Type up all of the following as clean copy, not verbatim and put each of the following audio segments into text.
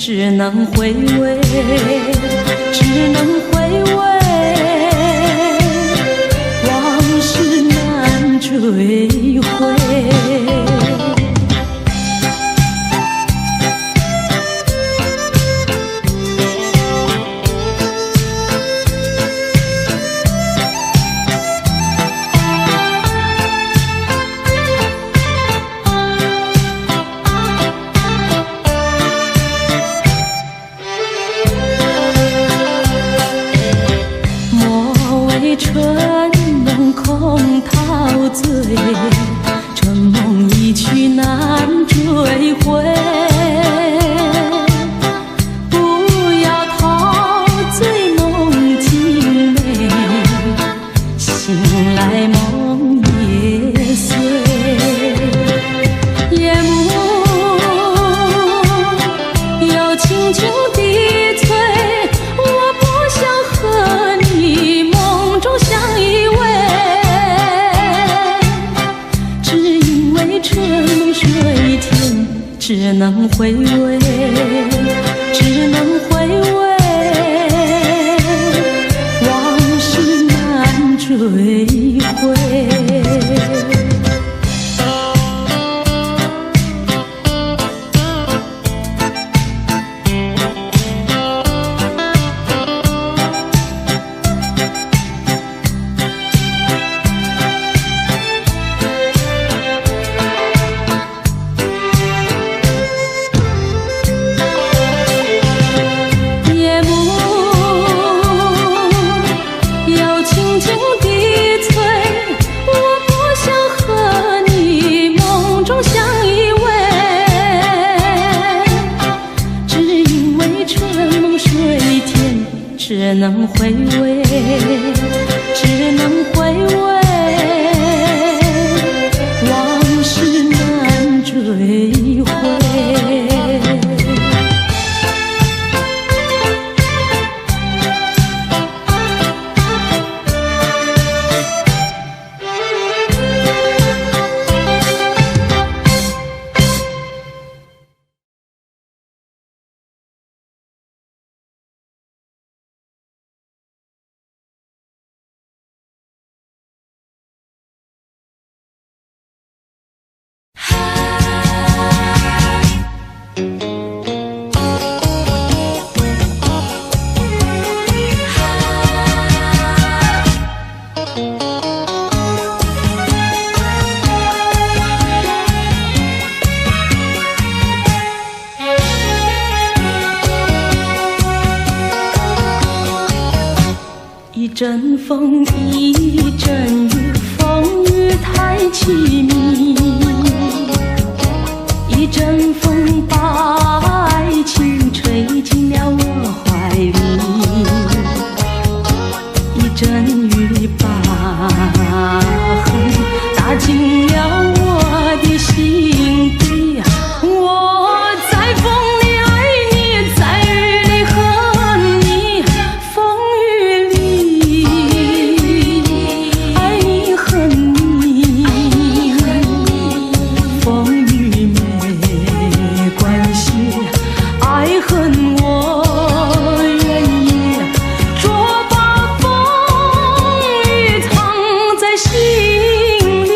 只能回味，只能回味，往事难追回。春梦空陶醉，春梦一去难追回。不要陶醉梦境美，醒来梦也碎。夜幕又轻轻低垂，我不想和你梦中相依偎，只因为春梦水天，只能回味，只能回味，往事难追回。只能回味，只能回味，往事难追回。一阵风，一阵雨，风雨太凄迷。一阵风把爱情吹进了我怀里，一阵雨把恨打进了我的心底。我在风里爱你，在雨里恨你，风雨里爱你恨你，风雨没关系，爱恨我愿意，捉把风雨藏在心里。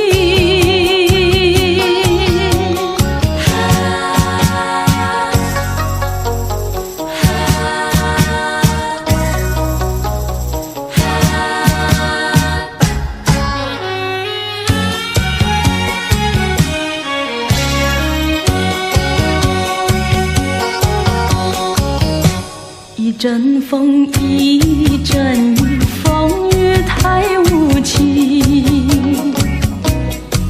一阵风，一阵雨，风雨太无情。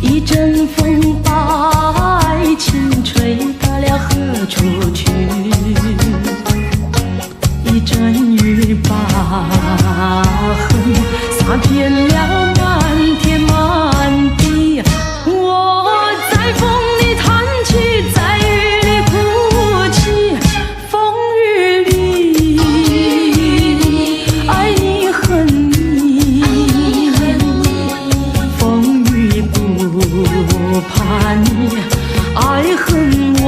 一阵风把爱情吹到了何处去？一阵雨把恨洒遍了满天满地。我在风里叹气，在雨里哭泣，风雨里爱你恨你，风雨不怕你，爱恨我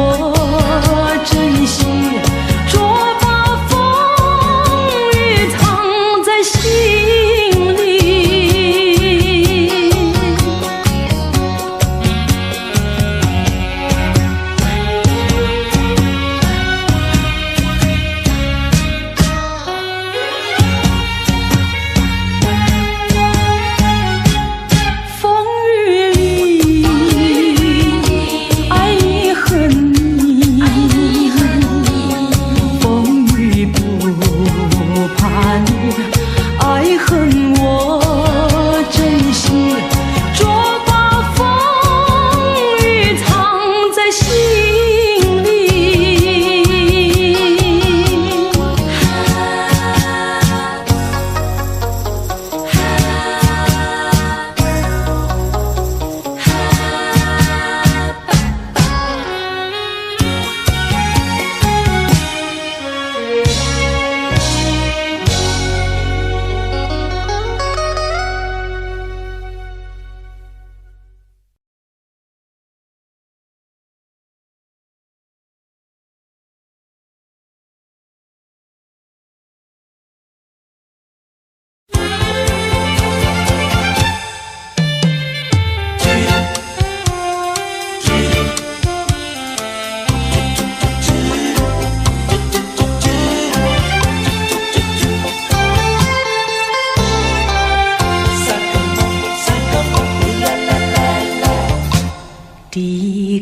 真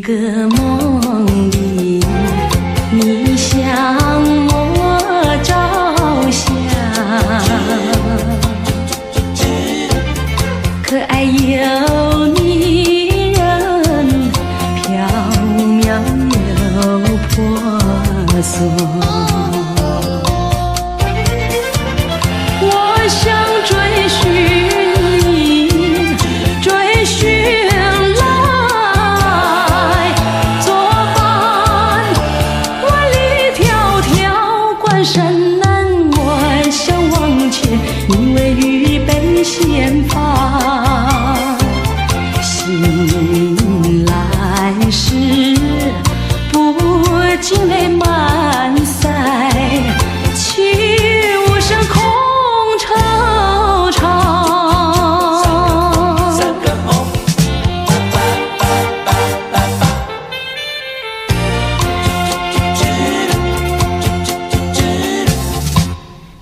个梦里，你向我照相，可爱又迷人，缥缈又婆娑。我想追寻你，追寻来作伴。万里迢迢，关山难，我想往前，你为预备先发。醒来时，不禁泪满腮，泣无声空惆怅。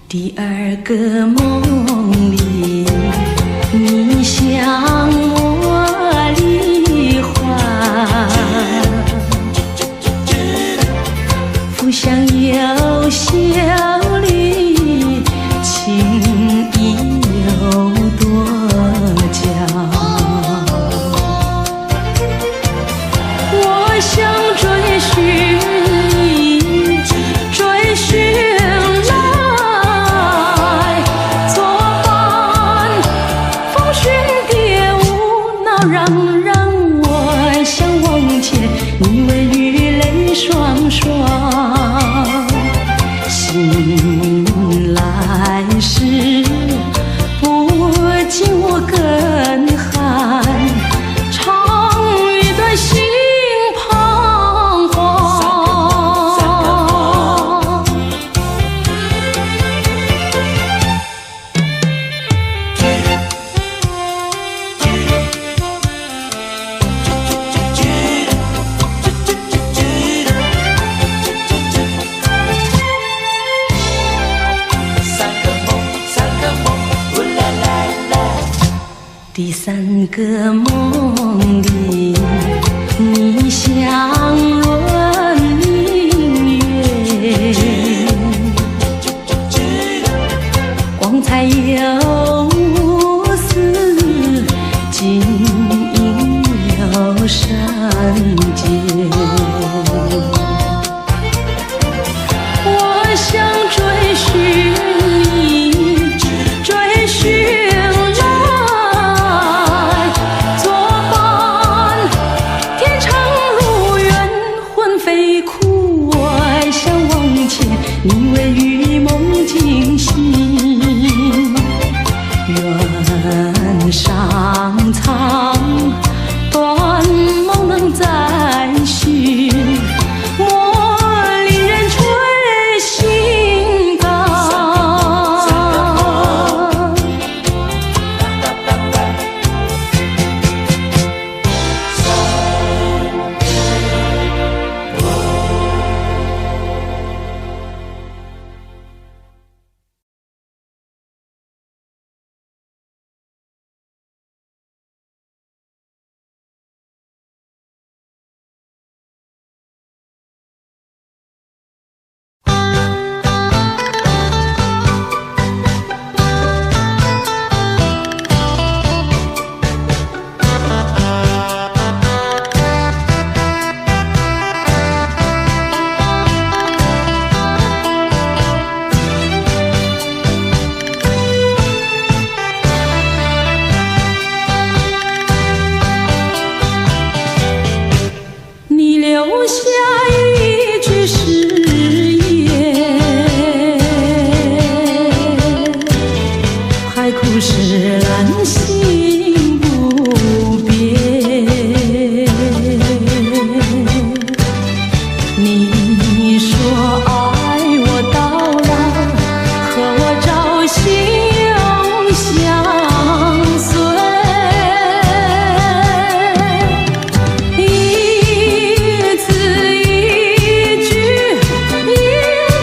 第二个梦里，你向我离欢，浮想有笑里，情意有多娇。我想追寻你，追寻来作伴。风寻蝶舞，闹嚷嚷，我想往前，你为雨泪双双。醒来时，不禁我更寒，长一段心彷徨。第三个梦里，你像轮明月，光彩有丝，晶莹有闪结。我想追寻你，追寻来作伴。天长路远，魂飞哭，我想往前，你为与梦惊醒。愿上苍，断梦能再续，莫令人吹心肝。你留下一句誓言，海枯石烂心不变。你说爱我到老，和我朝夕永相随。一字一句印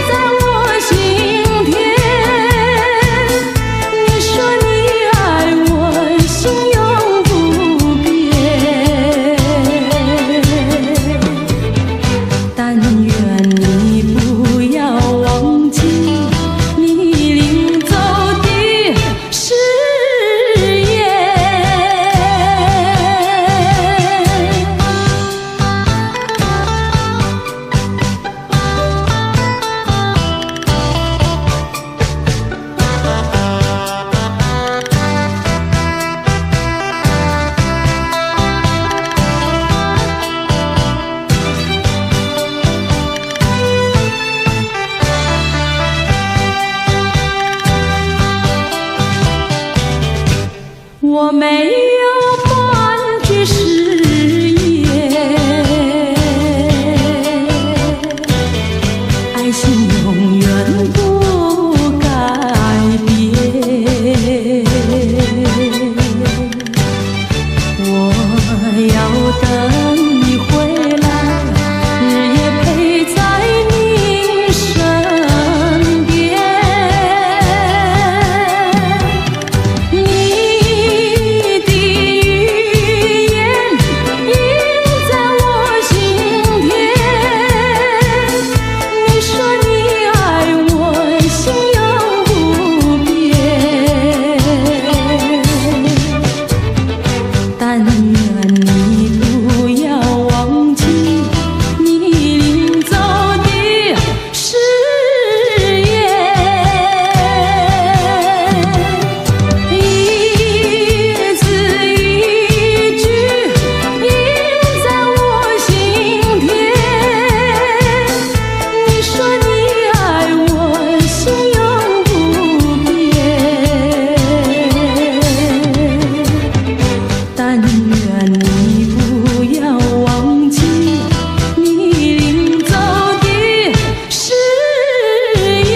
在我心田。你说你爱我，心永不变。心永远不改变。我要等你回来，日夜陪在你身边。你的语言印在我心田，你说你爱我，心永不变。但愿你不要忘记你领走的誓言，一字一句印在我心田。你说你爱我，心永不变。但愿你不要忘记你领走的誓言。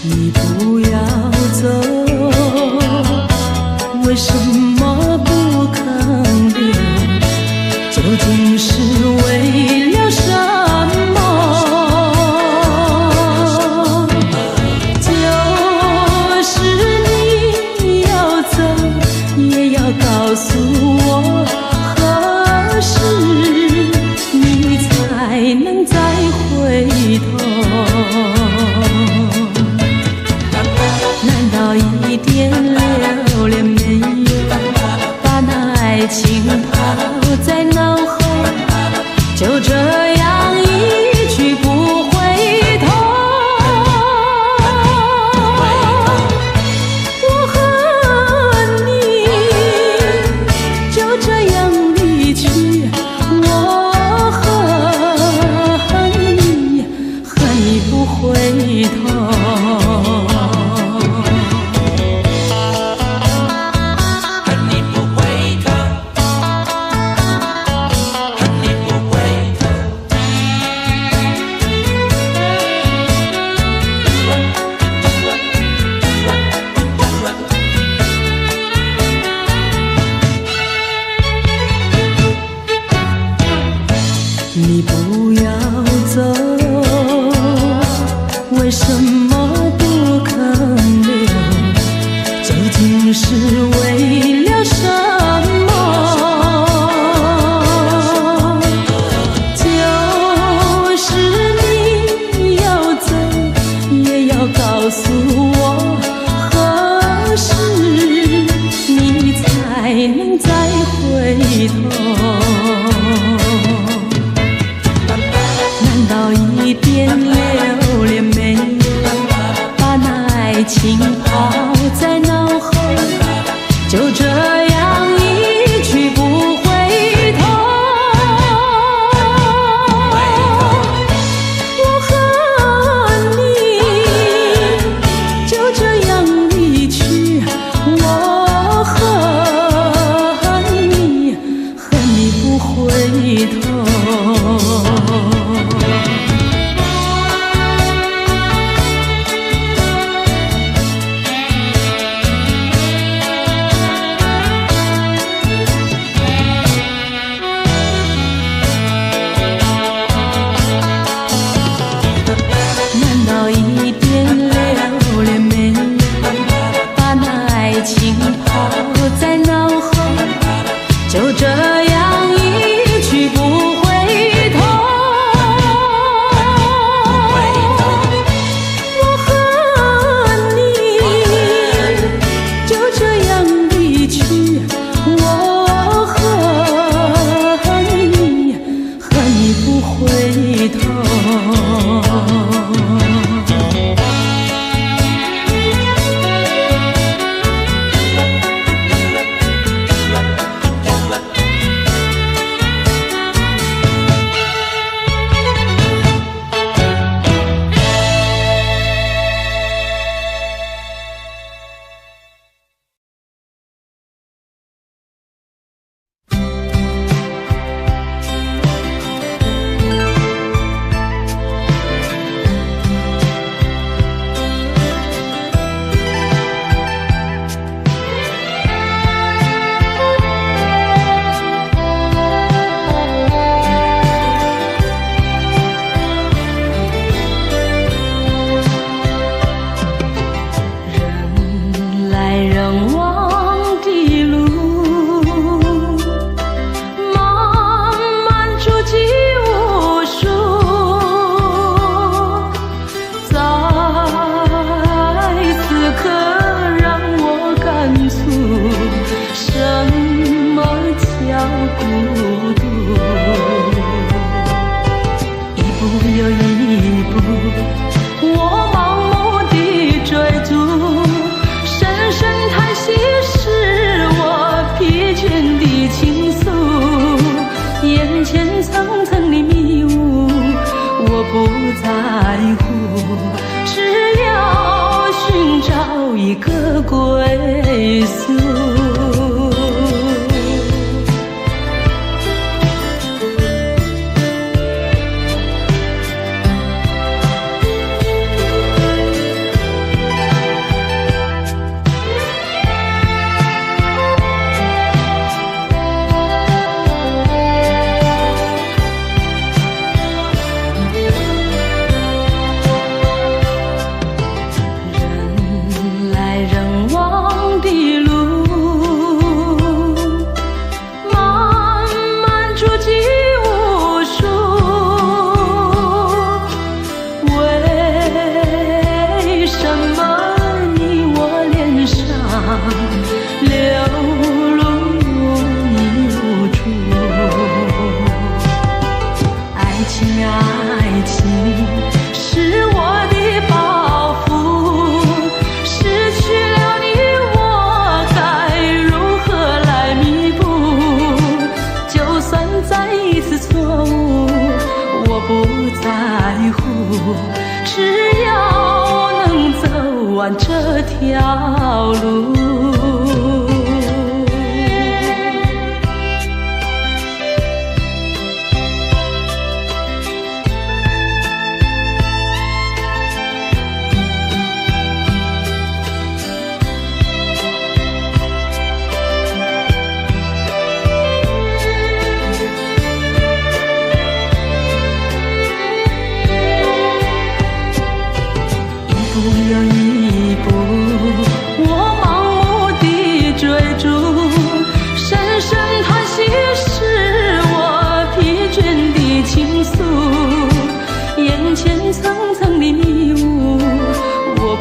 你不要走，为什么不肯留？究竟是为了什么？就是你要走，也要告诉我何时你才能再回头？难道一点留恋没有，把那爱情抛在脑后，就这样一去不回头？我和你就这样离去，我和你不回头。你不要走，为什么不肯留？究竟是为了什么？就是你要走，也要告诉我何时你才能再回头？难道一点留恋没有，把那爱情抛在脑后，就这样一去不回头？我和你就这样离去，我和你不回头。一个归宿。只要能走完这条路。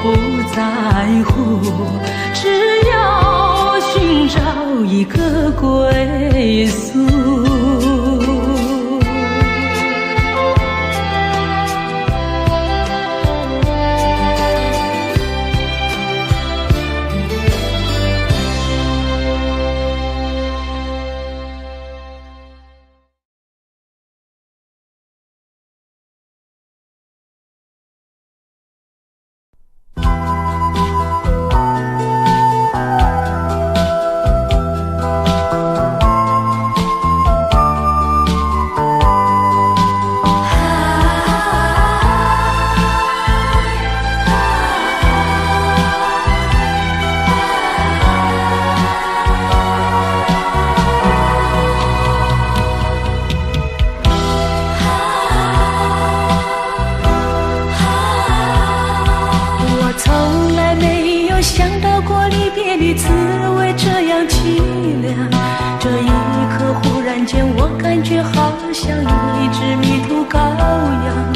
不在乎，只要寻找一个归宿。滋味这样凄凉，这一刻忽然间我感觉好像一只迷途羔羊，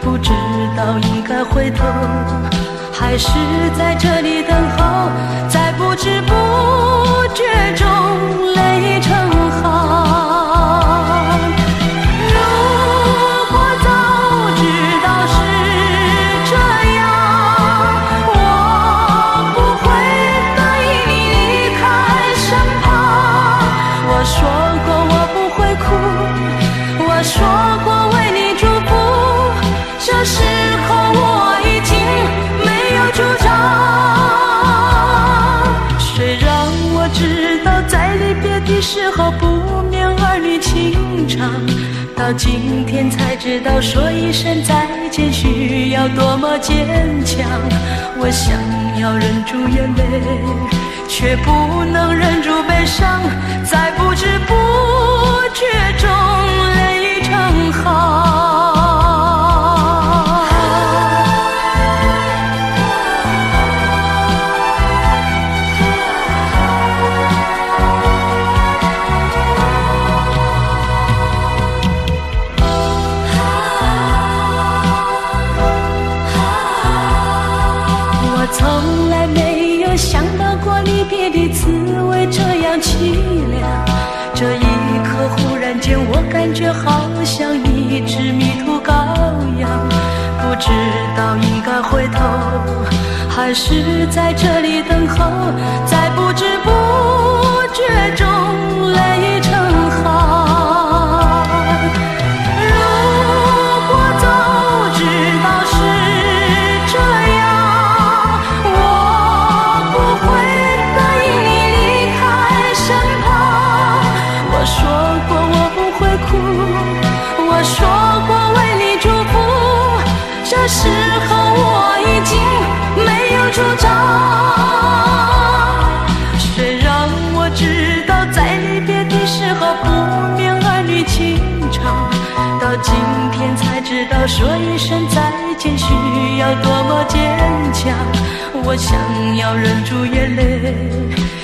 不知道应该回头还是在这里等候，在不知不觉中泪成行。说过为你祝福，这时候我已经没有主张。虽然我知道在离别的时候不免儿女情长，到今天才知道说一声再见需要多么坚强。我想要忍住眼泪，却不能忍住悲伤，在不知不觉中泪成行。我从来没有想到过离别的滋味这样凄凉，这一刻忽然间我感觉好像一只迷途羔羊，不知道应该回头还是在这里等候，在不知不觉中泪成行。如果早知道是这样，我要多么坚强。我想要忍住眼泪，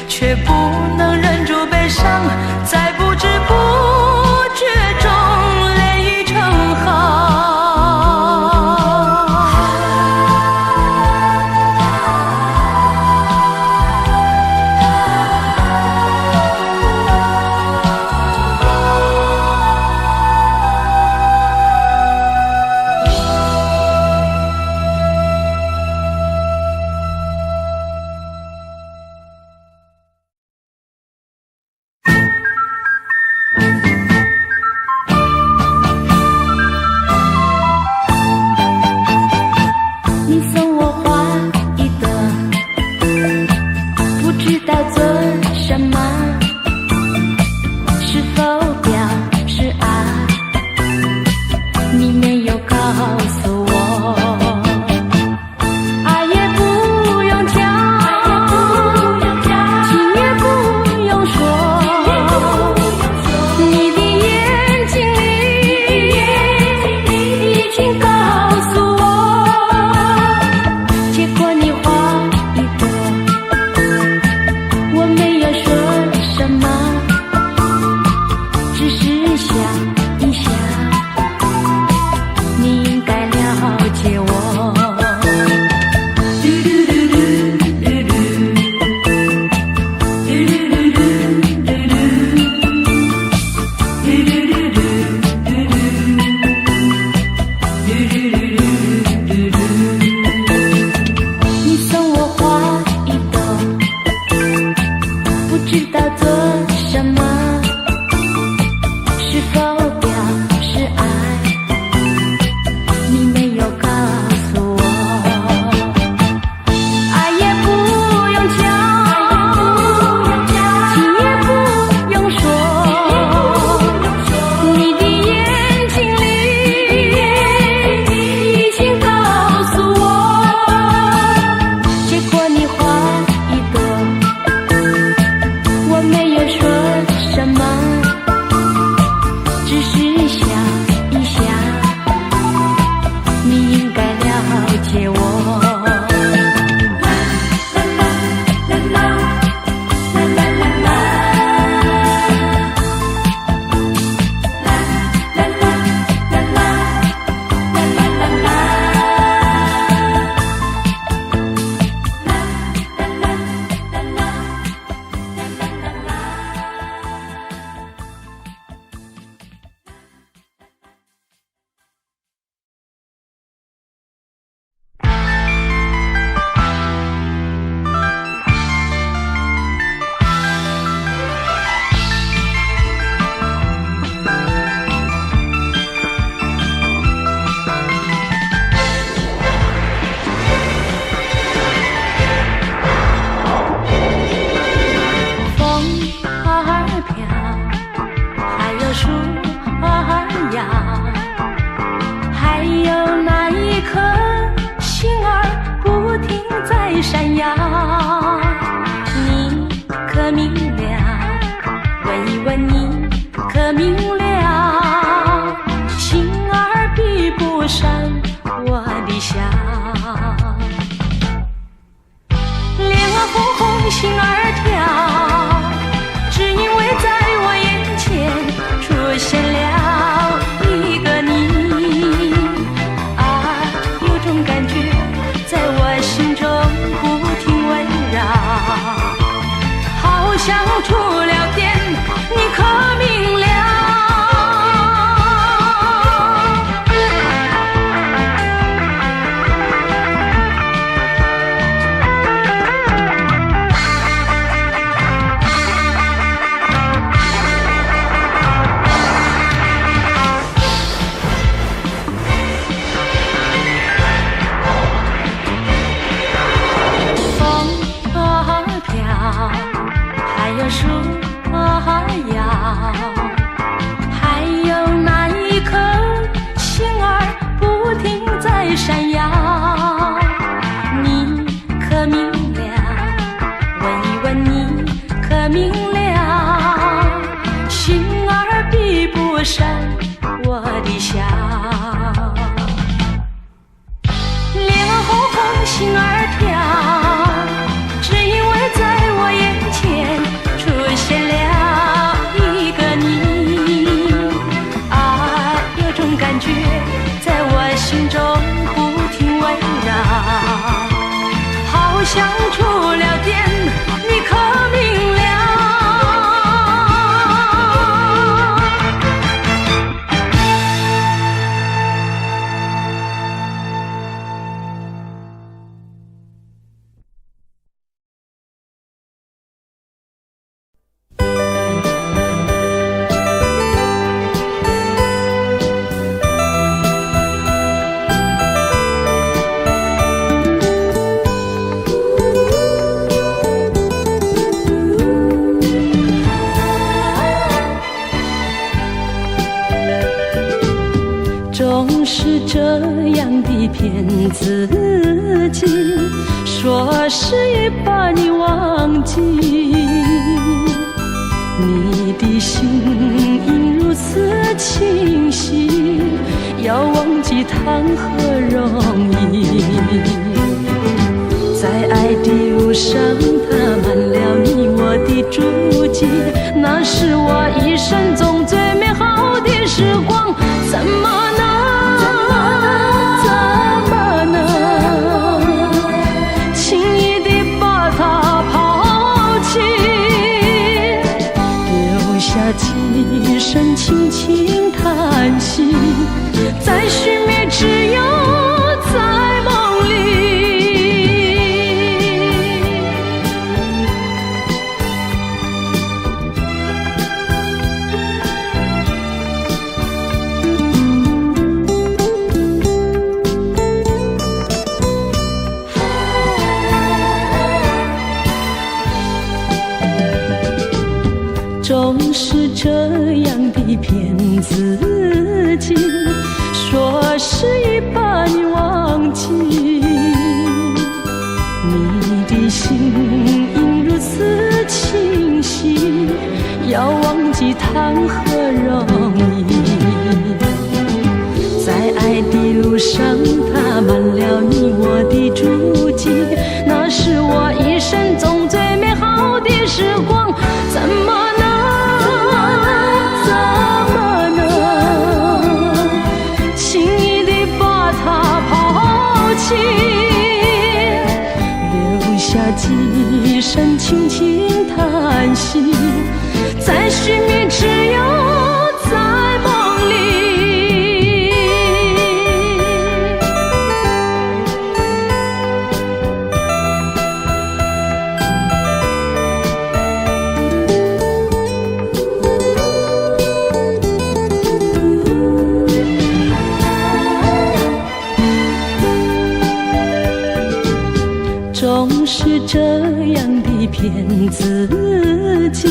却不能忍住悲伤，在不知不觉中泪成行。闪耀，你可明了？问一问你可明了？心儿比不上我的笑，脸儿红红，心儿跳，只因为在我眼前出现了一个你啊，有种感觉在我心中不停围绕，好像触了电，你可明了？像触了电，你可明了？总是这样的骗自己，说是已把你忘记。你的心因如此清晰，要忘记谈何容易。在爱的路上踏满了你我的足迹，那是我一生中最美好的时光。怎么轻易地把它抛弃，留下几声轻轻叹息，在熄灭只有在梦里。总是这样的骗自己，说是已把你忘记。你的心因如此清晰，要忘记谈何容易。在爱的路上踏满了你我的足迹，那是我一生中最美好的时光。怎么留下几声轻轻叹息，在熄灭只有在梦里。总是这样的骗自己，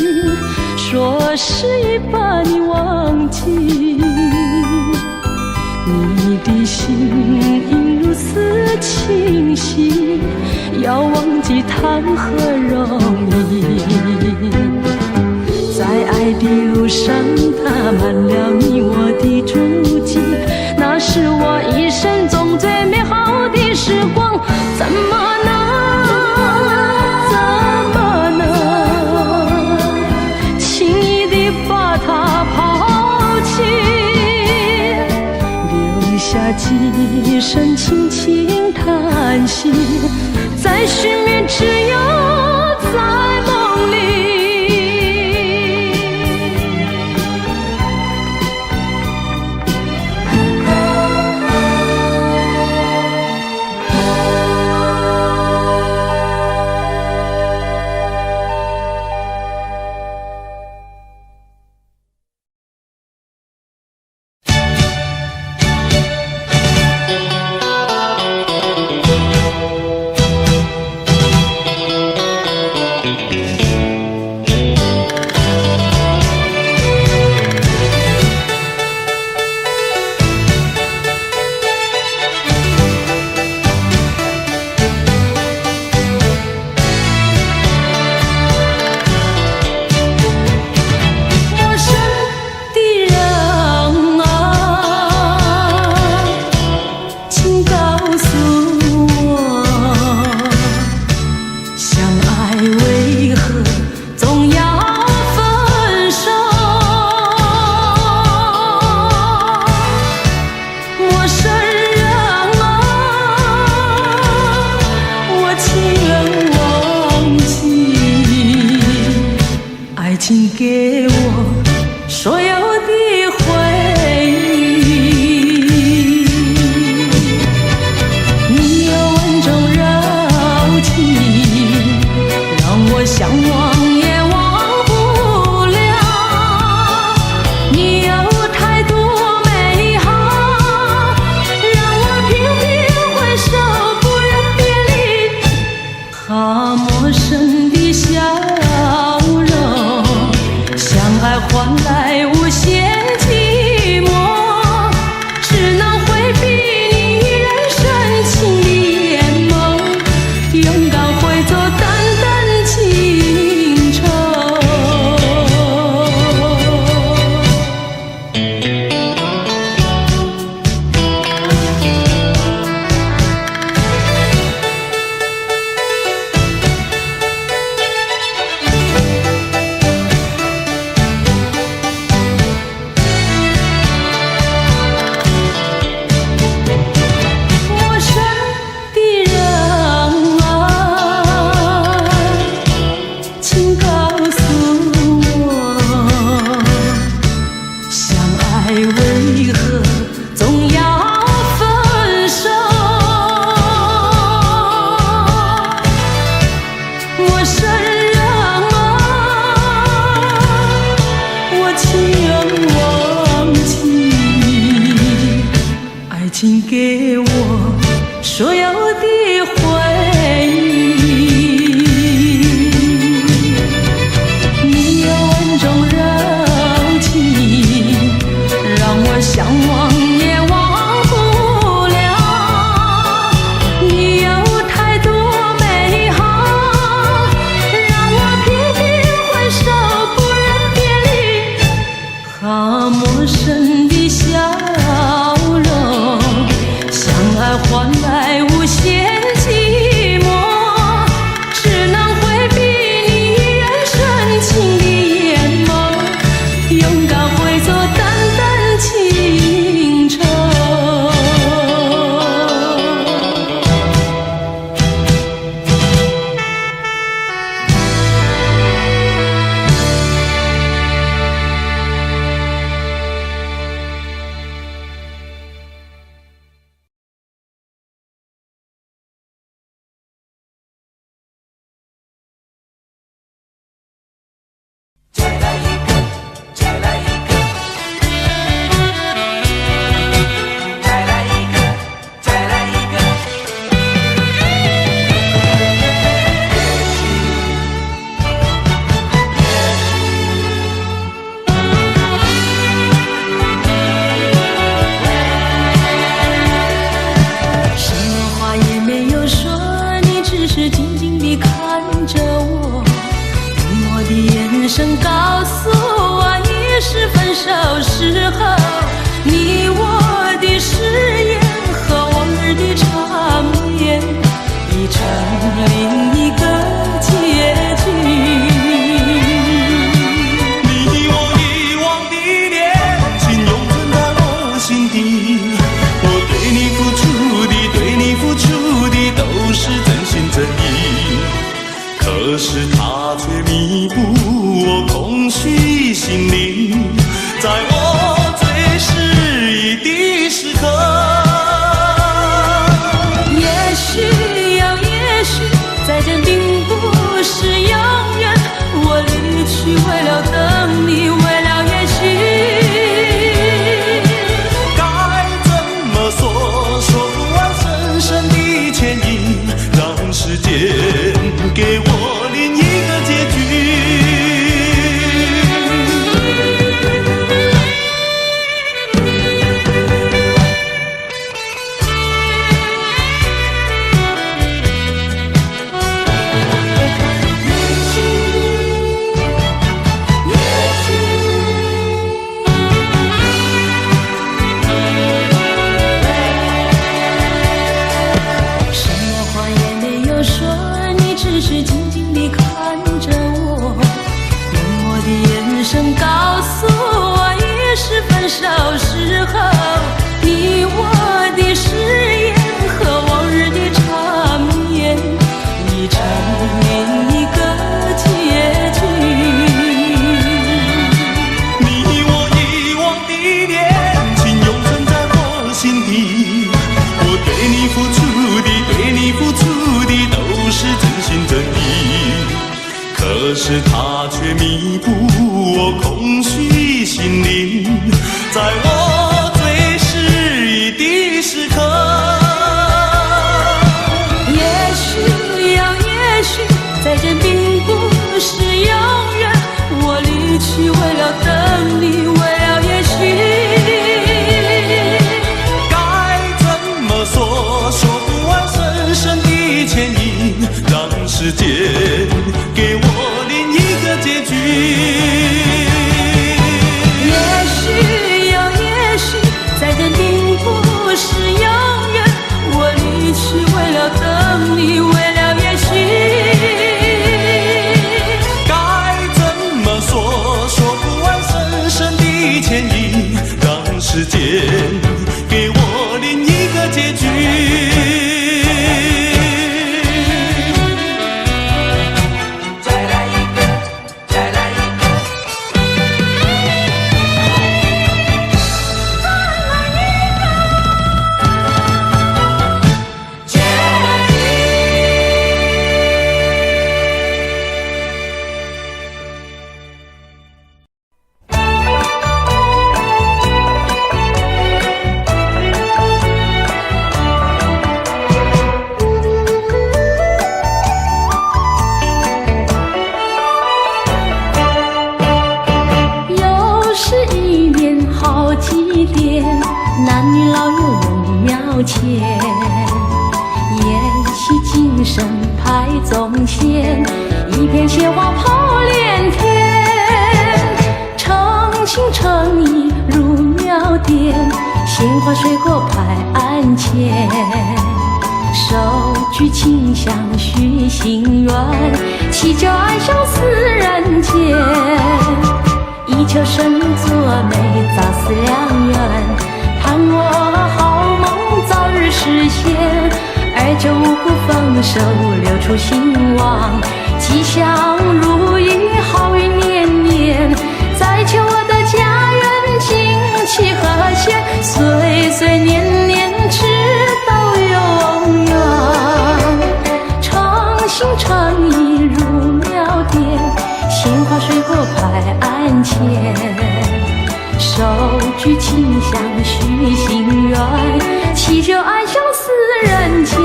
说是已把你忘记。你的心因如此清晰，要忘记谈何容易。在爱的路上踏满了你我的足迹，那是我一生中最美好的时光。怎么轻易地把它抛弃，留下几声轻轻叹息，在熄灭只有在梦里。勇敢会做淡淡情愁。请给我所有的回忆，你有稳重柔情，让我想忘也忘不了。你有太多美好，让我频频回首，不忍别离。好陌生的笑容，换来无限寂寞，只能回避你眼深情的眼眸，勇敢会做淡淡情愁。眼神告诉我，已是分手时候。你我的誓言和往日的缠绵，已成另一个结局。你我遗忘的恋情，永存在我心底。我对你付出的，对你付出的，都是真心真意。可是他却弥补我空虚心灵，在我最失意的时刻。也许呀，也许再见并不是永远，我离去为了等你，为了也许。该怎么说，说不完深深的歉意，让时间给我另一个结局。只是静静地看着我，用我的眼神告诉我，已是分手时候。你我的誓言和往日的缠绵，已成另一个结局。你我遗忘的恋情，永存在我心底。我对你付出的，对你付出的，都是真心真意。可是他却弥补我空虚心灵，在我最失意的时刻。也许呀，也许再见并不是永远，我离去为了等你，为了也许。该怎么说，说不完深深的歉意，让时间给我另一个结局。也许有，也许再等并不是永远。我离去为了等你，为了也许。该怎么说？说不完深深的歉意，让时间给我另一个结局。男女老幼永庙前，宴席精神排宗前，一片鲜花抛连天。诚心诚意入庙殿，鲜花水果排案前。手举清香许心愿，祈求爱相思人间。一求生作美，早死良缘。盼我好梦早日实现，二九五谷丰收，六畜兴旺，吉祥如意，好运年年。再求我的家园景气和谐，岁岁年年直到永远。诚心诚意入庙殿，鲜花水果排案前。手举清香许心愿，祈求爱相思人间。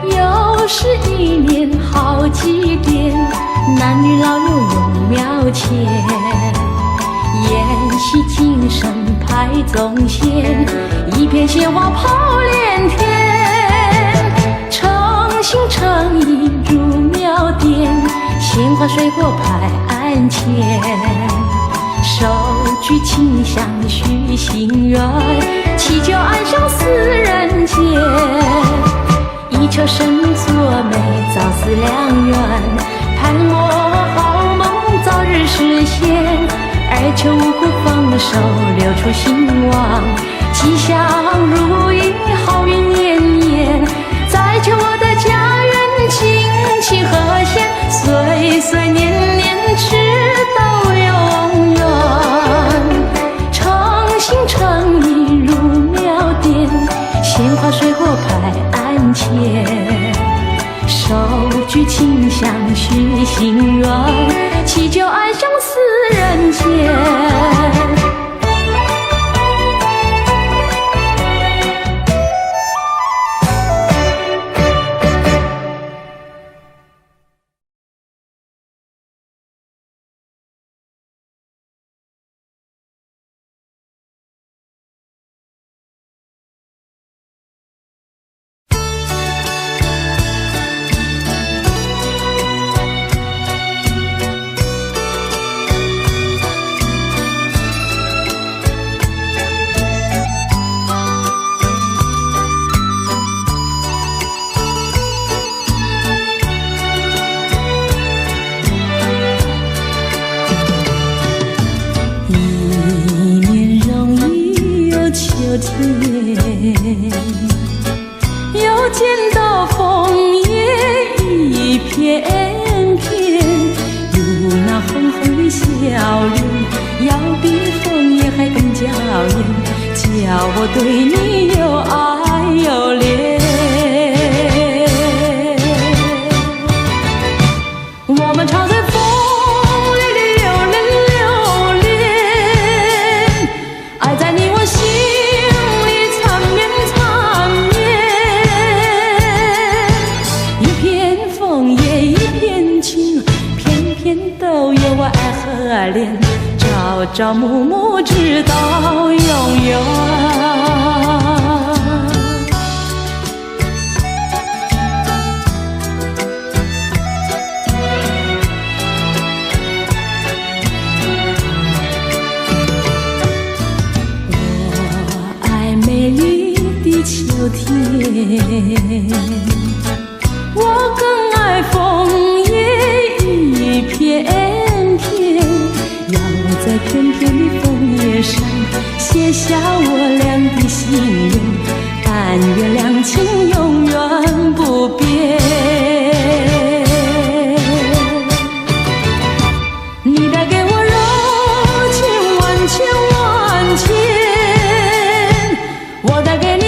又是一年好祭典，男女老幼永庙前。宴席精神排宗前，一片鲜花抛连天。诚心诚意入庙殿，鲜花水果排案前。手举清香许心愿，祈求爱相思人间。一求生作美，早死良缘。盼我好梦早日实现，二九五谷丰收，六畜兴旺，吉祥如意，好运年年。再求我的家园景气和谐，岁岁年年直到永远。诚心诚意入庙殿，鲜花水果排案前。手举清香许心愿，祈求爱相思人间。又见到枫叶一片片，有那红红的笑脸，要比枫叶还更娇艳，叫我对你又爱又恋。我们常在风里流连，爱在你我心里缠绵缠绵，一片和脸，朝朝暮暮直到永远。秋天，我更爱枫叶一片片，要在片片的枫叶上写下我俩的心愿，但愿两情永远不变。你带给我柔情万千万千，我带给你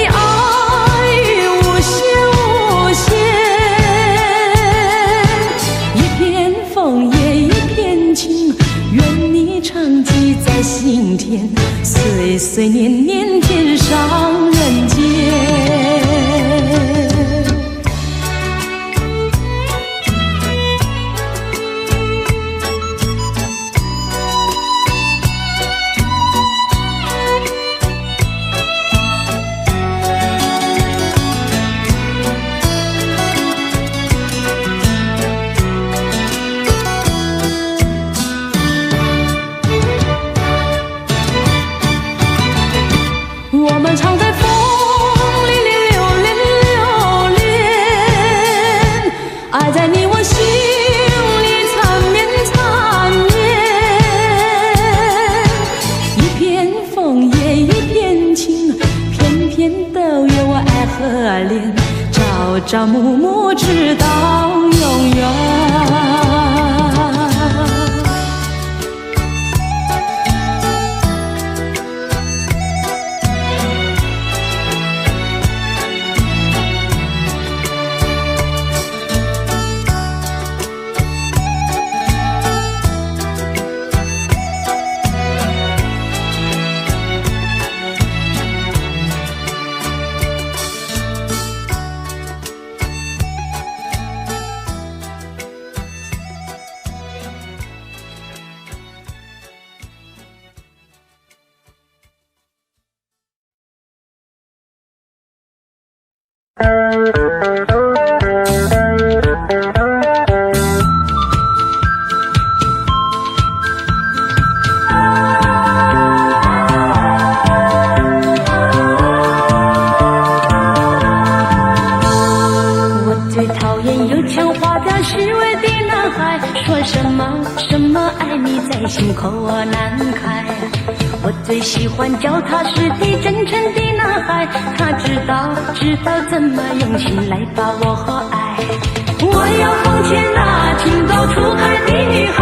心田，岁岁年年天上人间。我们常在风里流连流连，爱在你我心里缠绵缠绵。一片枫叶一片情，片片都有我爱和恋，朝朝暮暮直到永远。心口难开，我最喜欢脚踏实地真诚的男孩，他知道怎么用心来把我和爱。我要奉劝那情窦初开的女孩，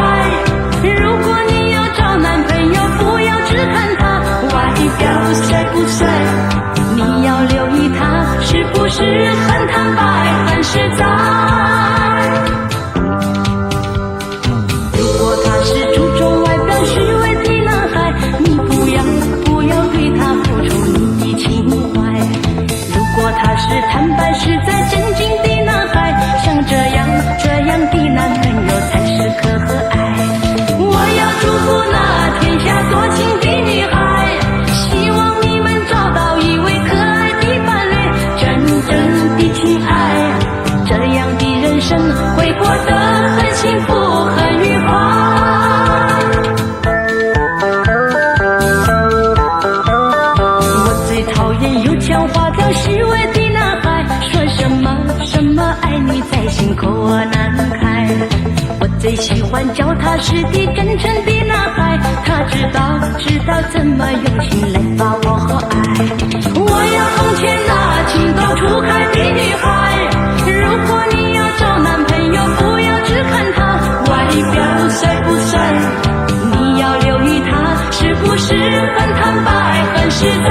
如果你要找男朋友，不要只看他外表帅不帅，你要留意他是不是很坦白很实在。如果他是注重外表虚伪的男孩，你不要对他付出你的情怀。如果他是坦白实在真经的男孩，像这样的男朋友才是可和爱。我要祝福那天下多情的女孩，希望你们找到一位可爱的伴侣，真正的情爱，这样的人生会过得很幸福很愉快。讲话挑虚伪的男孩，说什么爱你在心口难开。我最喜欢脚踏实地真诚的男孩，他知道怎么用心来把我和爱。我要奉劝那情窦初开的女孩，如果你要找男朋友，不要只看他外表帅不帅，你要留意他是不是很坦白很实在。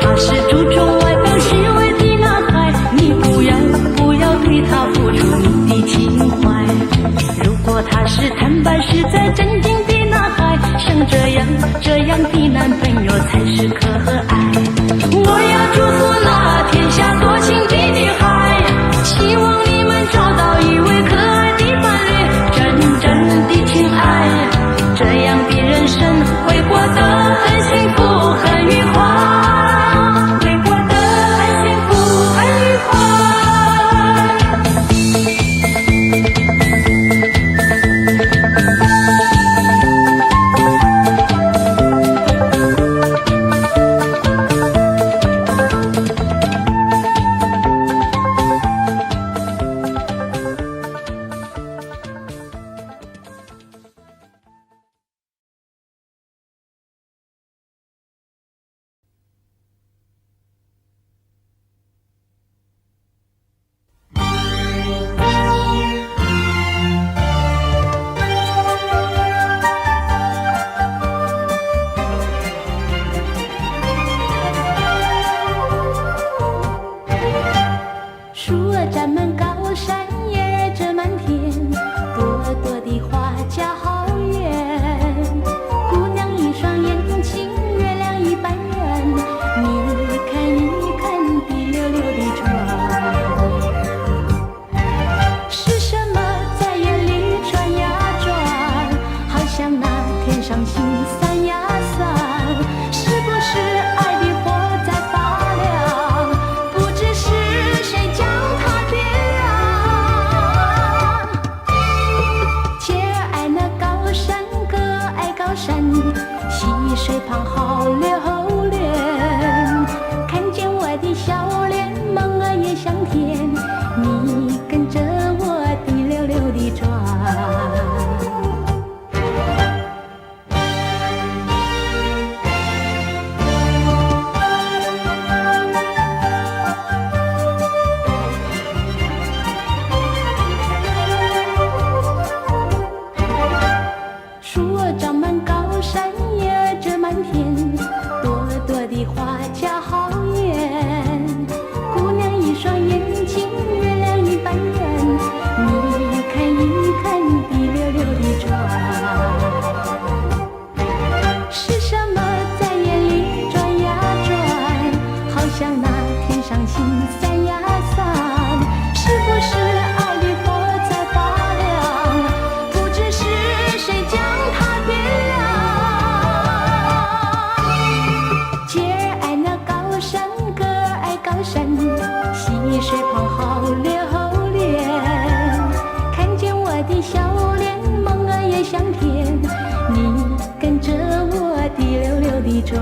他是注重这样的男朋友才是可爱。我要祝福那天下多情的女孩，希望你们找到一位可爱的伴侣，真正的情爱，这样的人生会过得很幸福很愉快，会过得很幸福很愉快。树儿沾满高山，叶儿遮满天，朵朵的花架好远。姑娘一双眼睛，月亮一般圆。你看一看滴溜溜的转，是什么在眼里转呀转？好像那天上星闪呀闪，是不是爱的火在发亮？不知是谁将它点燃。姐儿爱那高山，哥爱高山，溪水旁好留恋。看见我的笑脸，梦儿也香甜。你跟着我滴溜溜地转。树儿长满高山，叶儿遮满天，朵朵的花架好远。姑娘一双眼睛，月亮一般圆。你看一看滴溜溜的转，是什么在眼里转呀转？好像那天上星闪呀闪，是不是爱的火在发亮？不知是谁将它点燃。姐儿爱那高山，哥儿爱高山，溪水旁好留恋。看见我的笑脸，梦儿也香甜。你跟着我滴溜溜地转。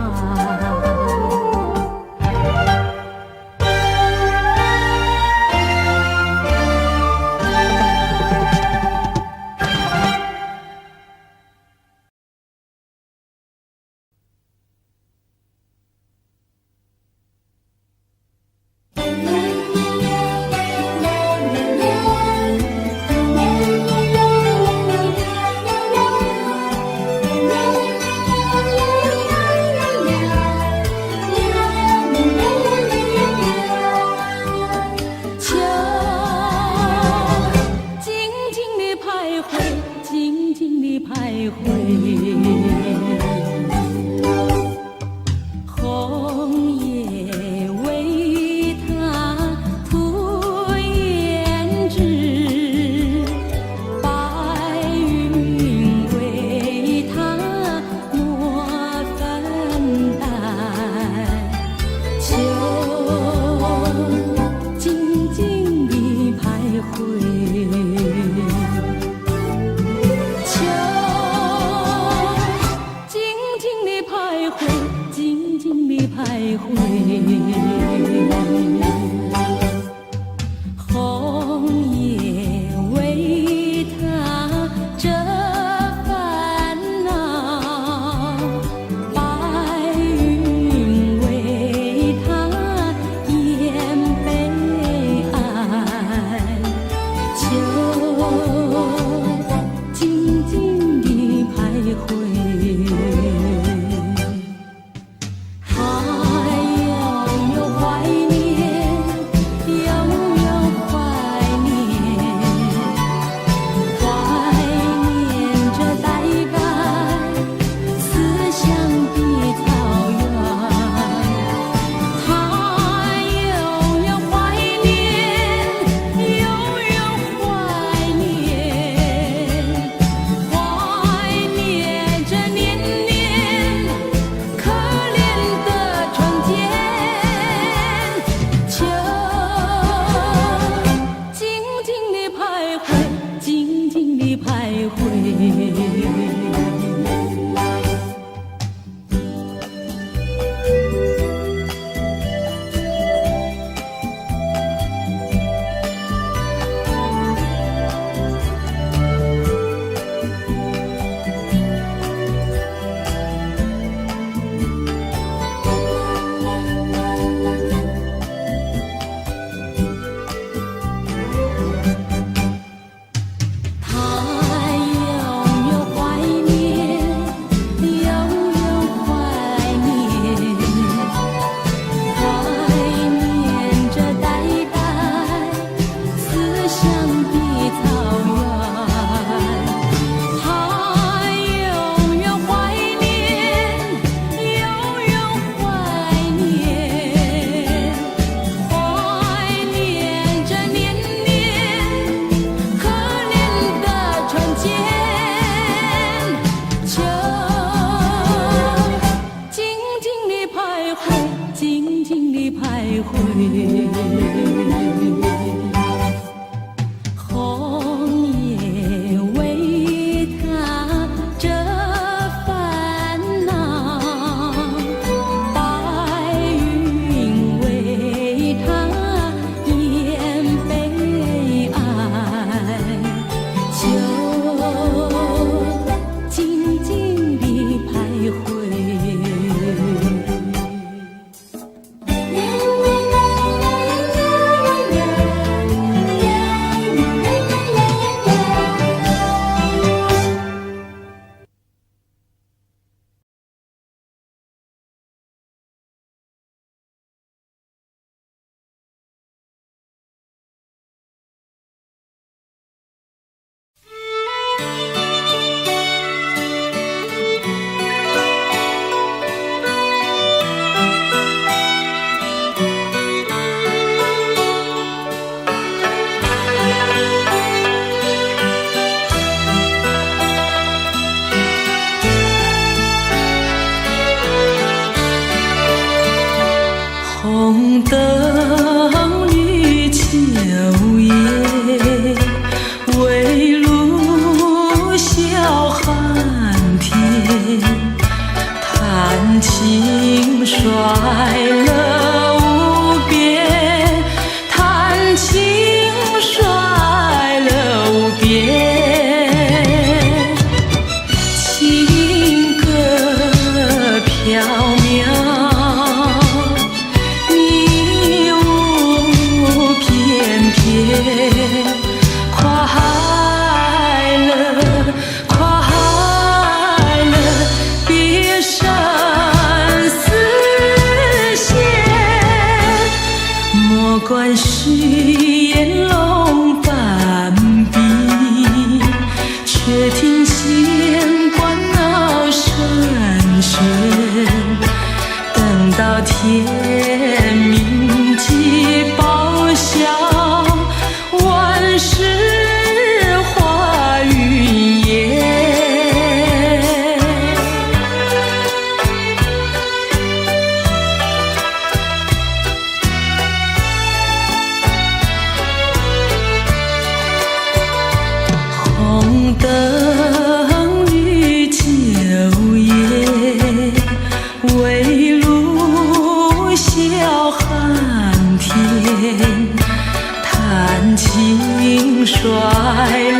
轻率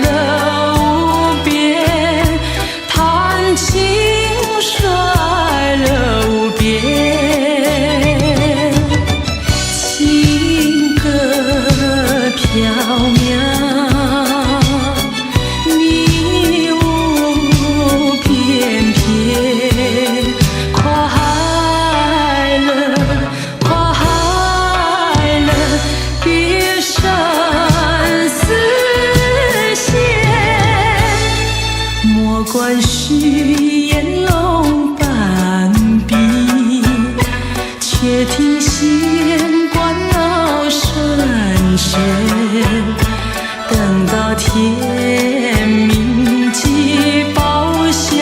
了无边，弹轻率了无边，情歌飘渺，迷雾翩翩，快乐快乐，别生死线，莫管是烟笼半壁，且听弦管闹声弦，等到天明即报晓，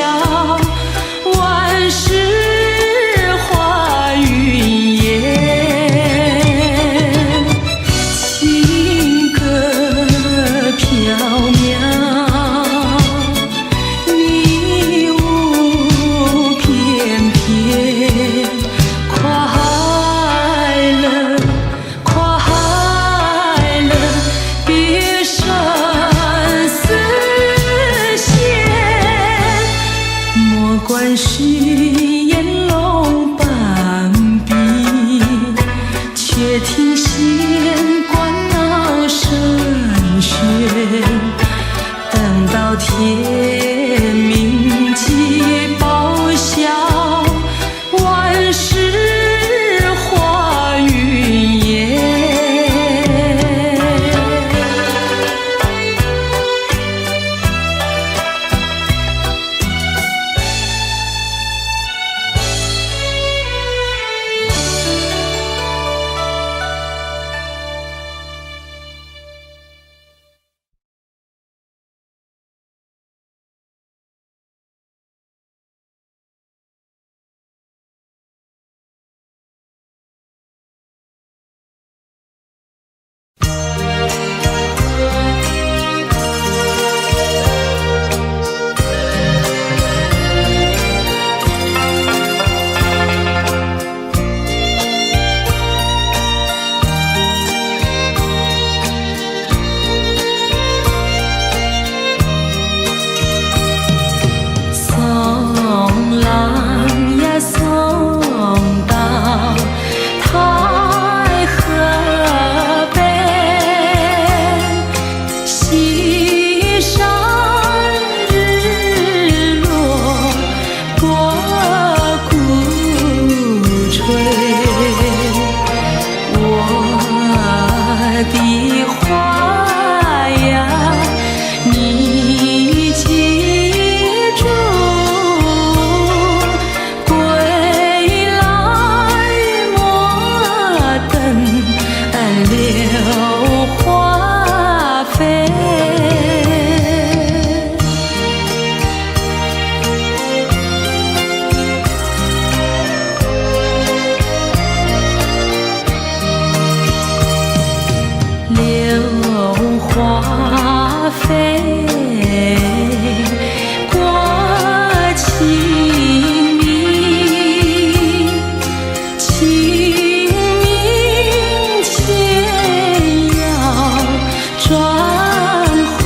万事化云烟，情歌飘渺，迷雾翩翩，快乐快乐，别生死线，莫管是烟笼半壁，且听弦管闹声弦，等到天明即报晓，万事化云烟。送郎呀送到太河边，西山日落过古吹，我的花呀你记住，归来莫等柳花飞。柳花飞过清明，清明前要转回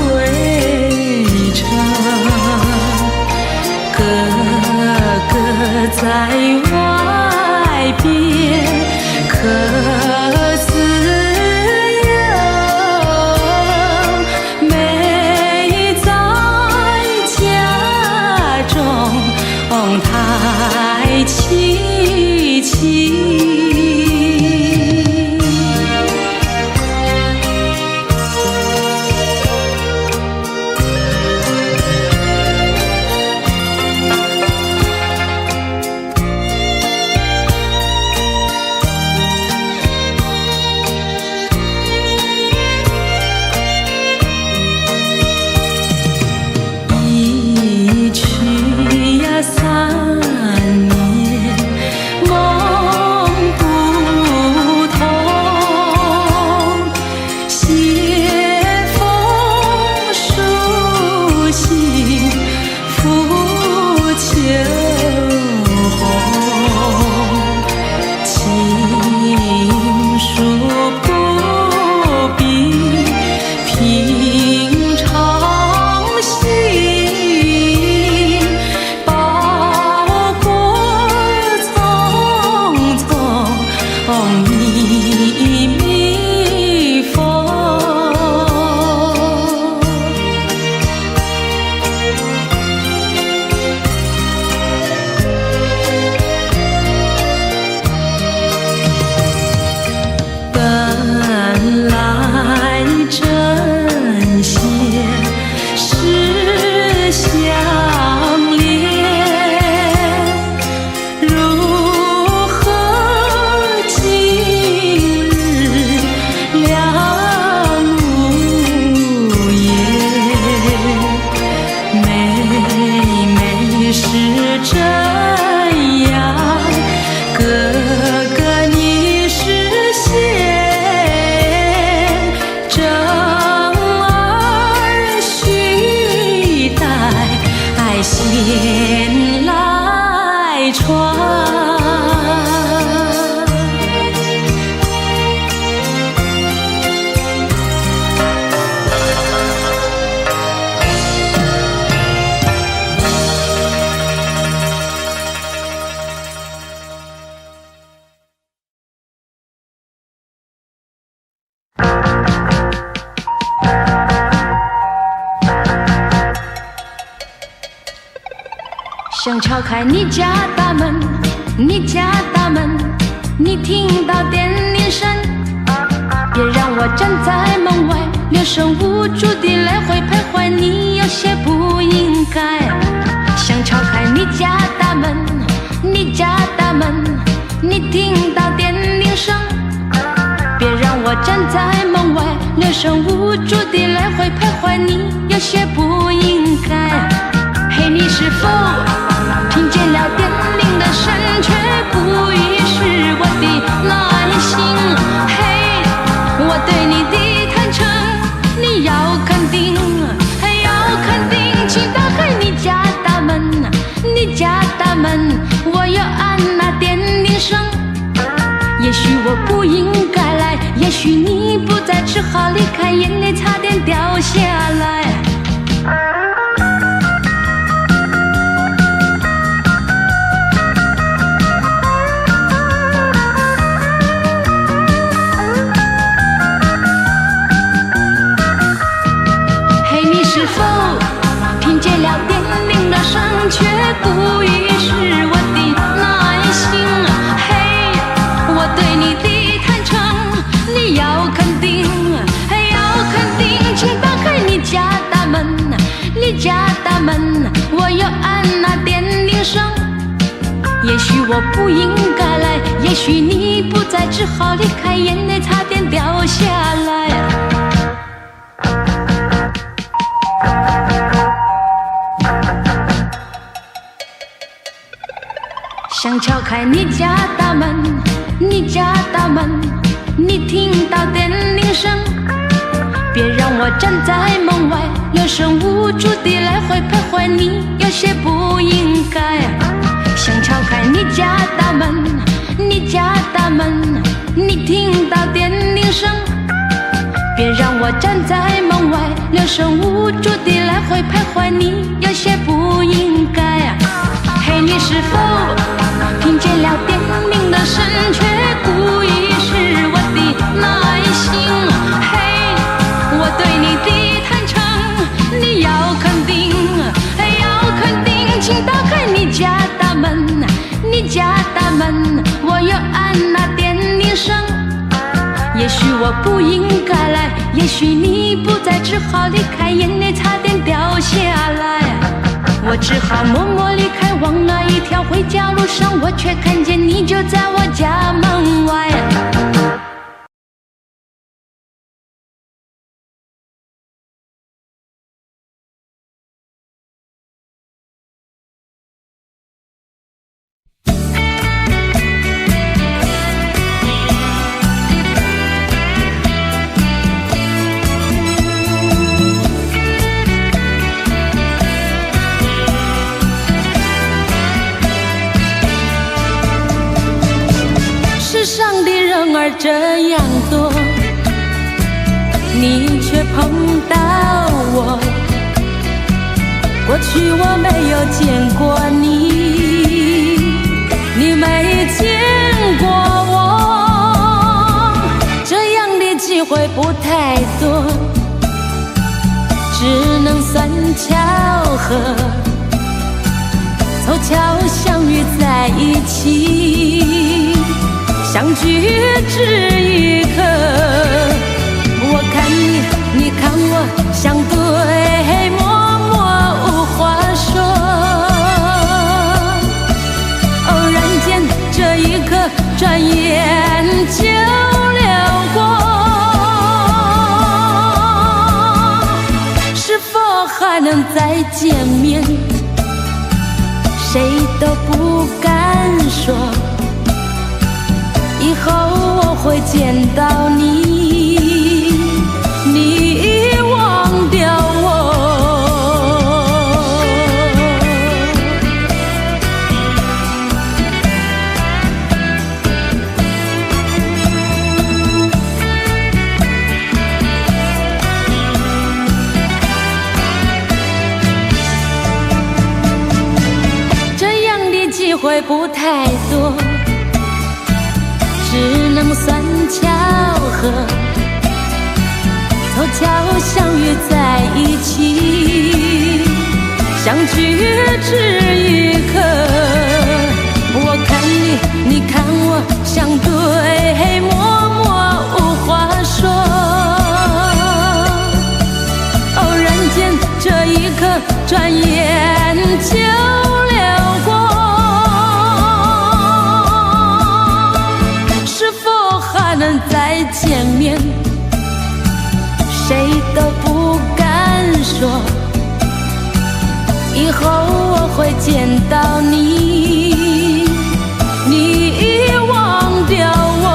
程，哥哥在外边可自由，妹开你家大门，你家大门，你听到电铃声，别让我站在门外，留神无助地来回徘徊，你有些不应该。想敲开你家大门，你家大门，你听到电铃声，别让我站在门外，留神无助地来回徘徊，你有些不应该。嘿，你是否听见了电铃的声，却不遗失我的耐心？嘿，我对你的坦诚，你要肯定，要肯定，请打开你家大门，你家大门，我要按那电铃声。也许我不应该来，也许你不在，只好离开，眼泪差点掉下来。嘿，你是否听见了电铃的声，却不遗失我的耐心？嘿，我对你的坦诚，你要肯定，要肯定，请打开你家大门，你家大门，我要按那电铃声。也许我不应该来，也许你不在，只好离开，眼泪差点掉下来。想敲开你家大门，你家大门，你听到电铃声，别让我站在门外，留神无助地来回徘徊，你有些不应该。想敲开你家大门，你家大门，你听到电铃声，别让我站在门外，留神无助地来回徘徊，你有些不应该。嘿，你是否听见了电铃的声，却不遗失我的耐心？嘿，我对你的坦诚，你要肯定，要肯定，请打开你家大门，你家大门，我要按那电铃声。也许我不应该来，也许你不在，只好离开，眼泪差点掉下来。我只好默默离开，往那一条回家路上，我却看见你就在我家门外。世上的人儿这样多，你却碰到我。过去我没有见过你，你没见过我，这样的机会不太多，只能算巧合，凑巧相遇在一起，相聚只一刻，我看你，你看我，相对默默无话说。偶然间这一刻，转眼就流过，是否还能再见面？谁都不敢说。以后我会见到你，你忘掉我。这样的机会不太多，只能算巧合，凑巧相遇在一起，相聚只一刻。转眼就流过。是否还能再见面？谁都不敢说，以后我会见到你，你遗忘掉我。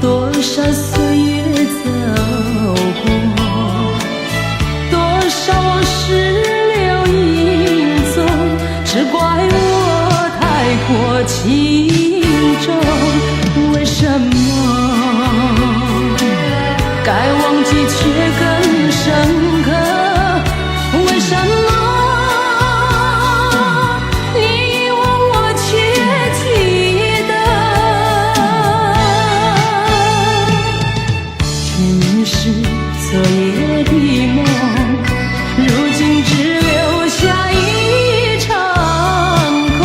多少岁月走过，多少往事留影踪，只怪我太过轻重。为什么该忘记却更深刻？为什么昨夜的梦，如今只留下一场空。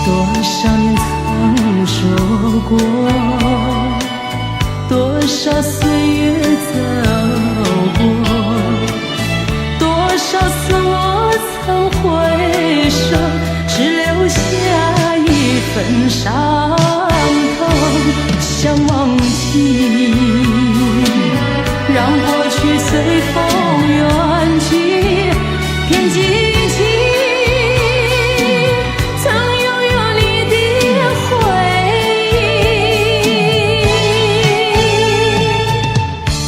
多少年曾说过，多少岁月走过，多少次我曾回首，只留下一份伤痛。想忘记，让过去随风远去，偏记起曾拥有你的回忆。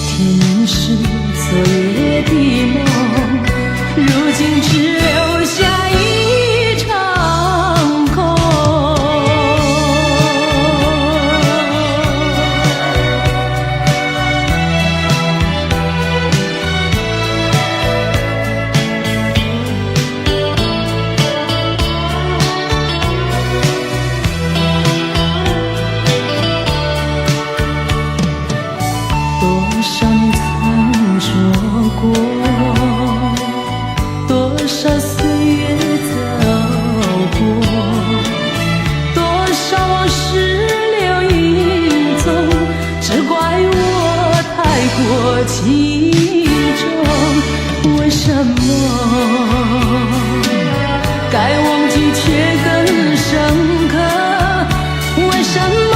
天是昨夜的梦，如今只留下一场空。多少年曾说过，多少岁月走过，多少往事留影踪，只怪我太过轻重。为什么该忘记却更深刻？为什么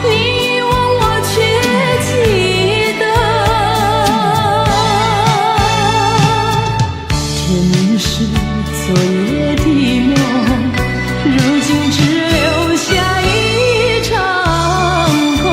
你遗忘我却记得？天是昨夜的梦，如今只留下一场空。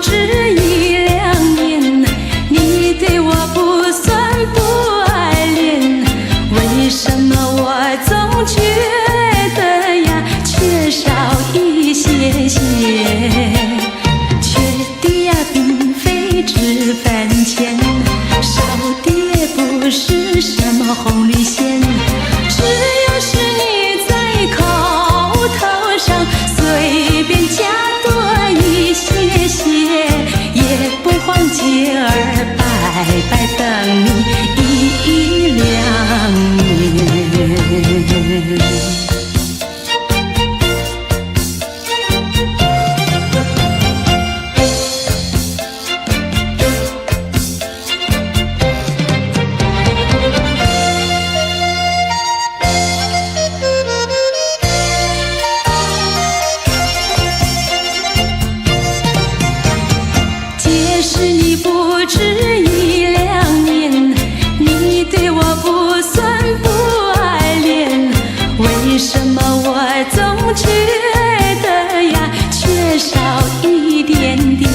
止一两年，你对我不算不爱恋，为什么我总觉得呀缺少一些些？缺的呀并非脂粉钱，少的也不是什么红绿线，只要是你在口头上随便加多一些些，也不妨节儿白白等你一两年。即使你不止一两年，你对我不算不爱恋，为什么我总觉得呀缺少一点点？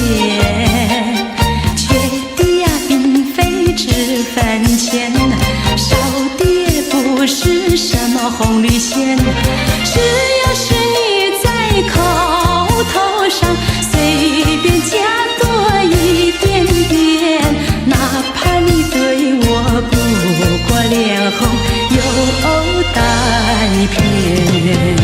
缺的呀并非脂粉钱，少的也不是什么红绿线，只要是你在口头上随便加多一点点，哪怕你对我不过脸红又带偏。